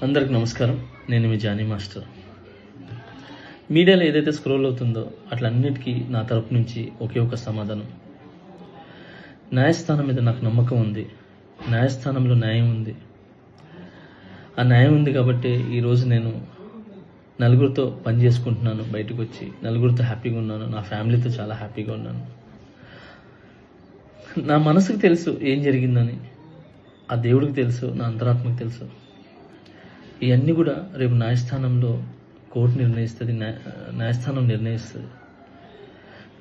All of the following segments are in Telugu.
అందరికి నమస్కారం. నేను మీ జానీ మాస్టర్. మీడియాలో ఏదైతే స్క్రోల్ అవుతుందో అట్లన్నిటికీ నా తరపు నుంచి ఒకే ఒక సమాధానం. న్యాయస్థానం మీద నాకు నమ్మకం ఉంది. న్యాయస్థానంలో న్యాయం ఉంది. ఆ న్యాయం ఉంది కాబట్టి ఈరోజు నేను నలుగురితో పని చేసుకుంటున్నాను. బయటకు వచ్చి నలుగురితో హ్యాపీగా ఉన్నాను. నా ఫ్యామిలీతో చాలా హ్యాపీగా ఉన్నాను. నా మనసుకు తెలుసు ఏం జరిగిందని, ఆ దేవుడికి తెలుసు, నా అంతరాత్మకు తెలుసు. ఇవన్నీ కూడా రేపు న్యాయస్థానంలో కోర్టు నిర్ణయిస్తుంది, న్యాయస్థానం నిర్ణయిస్తుంది.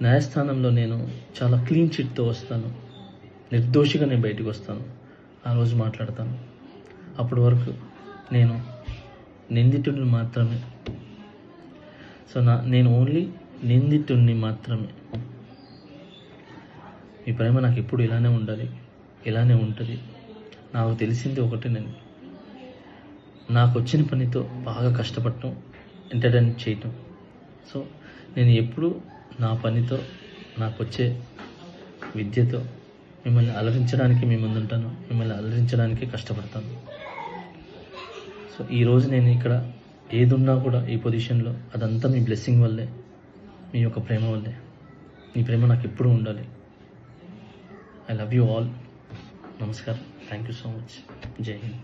న్యాయస్థానంలో నేను చాలా క్లీన్ చిట్తో వస్తాను. నిర్దోషిగా నేను బయటకు వస్తాను. ఆ రోజు మాట్లాడతాను. అప్పటి వరకు నేను నిందితుడిని మాత్రమే. సో నేను ఓన్లీ నిందితుడిని మాత్రమే. మీ ప్రేమ నాకు ఎప్పుడు ఇలానే ఉండాలి, ఇలానే ఉంటుంది. నాకు తెలిసింది ఒకటి, నాకు వచ్చిన పనితో బాగా కష్టపడటం, ఎంటర్టైన్ చేయటం. సో నేను ఎప్పుడు నా పనితో, నాకు వచ్చే విద్యతో మిమ్మల్ని అలరించడానికి మీ ముందుంటాను. మిమ్మల్ని అలరించడానికి కష్టపడతాను. సో ఈరోజు నేను ఇక్కడ ఏదున్నా కూడా ఈ పొజిషన్లో అదంతా మీ బ్లెస్సింగ్ వల్లే, మీ యొక్క ప్రేమ వల్లే. మీ ప్రేమ నాకు ఎప్పుడూ ఉండాలి. I love you all. నమస్కారం. Thank you so much. జై హింద్.